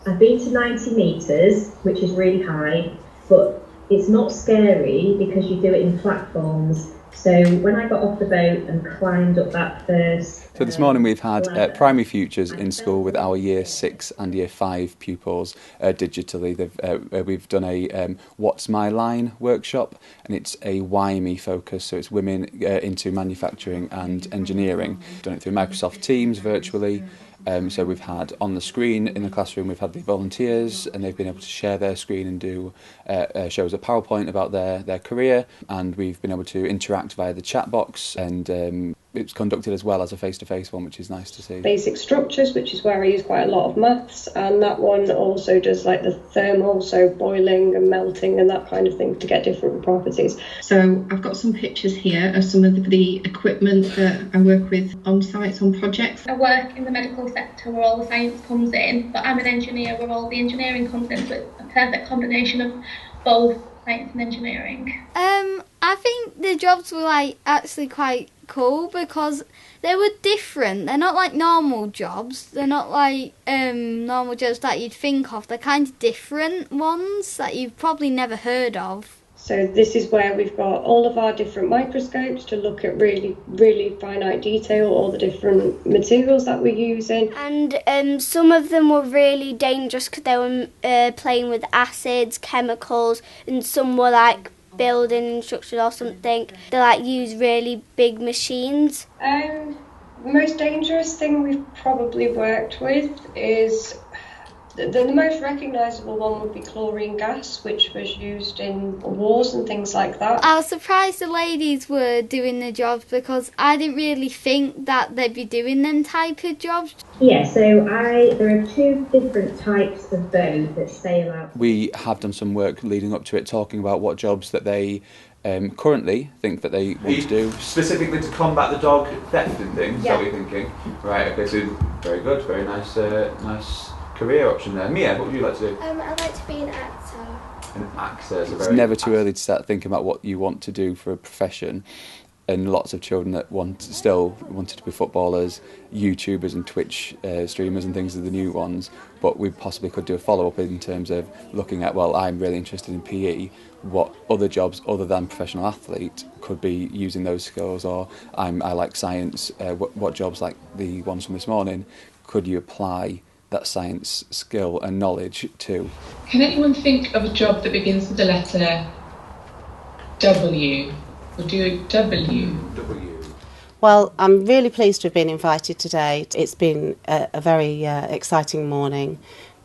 I've been to 90 metres, which is really high, but it's not scary because you do it in platforms. So when I got off the boat and climbed up that first... So this morning we've had primary futures in school with our Year 6 and Year 5 pupils digitally. We've done a What's My Line workshop, and it's a WIME focus, so it's women into manufacturing and engineering. We've done it through Microsoft Teams virtually. So we've had on the screen in the classroom, we've had the volunteers, and they've been able to share their screen and do show us a PowerPoint about their career, and we've been able to interact via the chat box, and it's conducted as well as a face-to-face one, which is nice to see. Basic structures, which is where I use quite a lot of maths, and that one also does like the thermal, so boiling and melting and that kind of thing to get different properties. So I've got some pictures here of some of the equipment that I work with on sites, on projects. I work in the medical sector where all the science comes in, but I'm an engineer where all the engineering comes in, so it's a perfect combination of both science and engineering. I think the jobs were actually quite cool because they were different. They're not like normal jobs. They're not like normal jobs that you'd think of. They're kind of different ones that you've probably never heard of. So this is where we've got all of our different microscopes to look at really, really finite detail, all the different materials that we're using. And some of them were really dangerous because they were playing with acids, chemicals, and some were like building instructions or something. They use really big machines. The most dangerous thing we've probably worked with is the most recognisable one would be chlorine gas, which was used in wars and things like that. I was surprised the ladies were doing the jobs because I didn't really think that they'd be doing them type of jobs. Yeah, so there are two different types of bow that sail out. We have done some work leading up to it, talking about what jobs that they currently think that they want to do. Specifically to combat the dog theft and things, yeah. Is that what you're thinking? Right, okay, so very good, very nice, nice career option there. Mia, what would you like to do? I'd like to be an actor. An actor. It's never too early to start thinking about what you want to do for a profession. And lots of children that still wanted to be footballers, YouTubers and Twitch streamers and things are the new ones. But we possibly could do a follow-up in terms of looking at, well, I'm really interested in PE. What other jobs other than professional athlete could be using those skills? Or I like science. What jobs like the ones from this morning could you apply that science skill and knowledge to? Can anyone think of a job that begins with the letter W? Or do W? Well, I'm really pleased to have been invited today. It's been a very exciting morning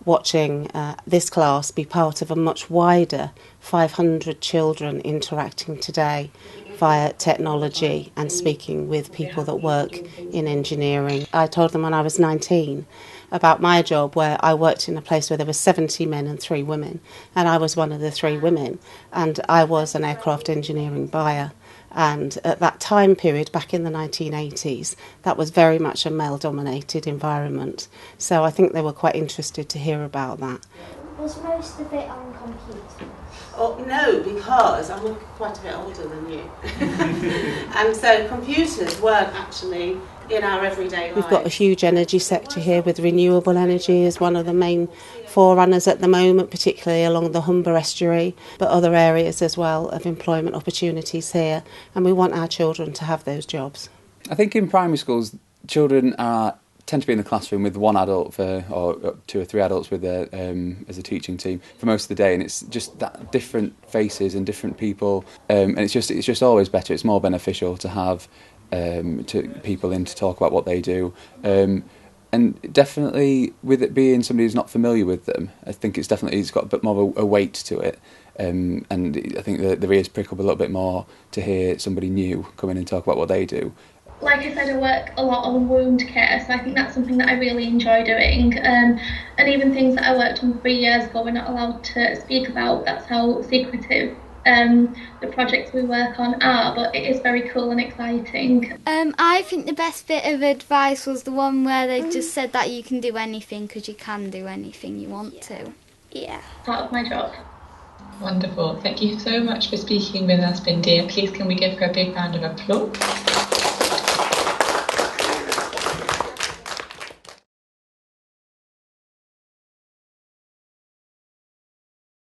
watching this class be part of a much wider 500 children interacting today via technology and speaking with people that work in engineering. I told them when I was 19 about my job where I worked in a place where there were 70 men and 3 women, and I was one of the 3 women, and I was an aircraft engineering buyer. And at that time period, back in the 1980s, that was very much a male-dominated environment. So I think they were quite interested to hear about that. Was most of it on computers? Oh, no, because I'm quite a bit older than you. And so computers weren't actually in our everyday life. We've got a huge energy sector here with renewable energy as one of the main forerunners at the moment, particularly along the Humber estuary, but other areas as well of employment opportunities here. And we want our children to have those jobs. I think in primary schools, children tend to be in the classroom with one adult or 2 or 3 adults with as a teaching team for most of the day, and it's just that different faces and different people, and it's just always better. It's more beneficial to have to people in to talk about what they do, and definitely with it being somebody who's not familiar with them, I think it's got a bit more of a weight to it. And I think the ears prick up a little bit more to hear somebody new come in and talk about what they do. Like I said, I work a lot on wound care, so I think that's something that I really enjoy doing. And even things that I worked on 3 years ago we're not allowed to speak about. That's how secretive the projects we work on are, but it is very cool and exciting. I think the best bit of advice was the one where they just said that you can do anything because you can do anything you want to. Yeah. Part of my job. Wonderful. Thank you so much for speaking with us, Bindia. Please can we give her a big round of applause?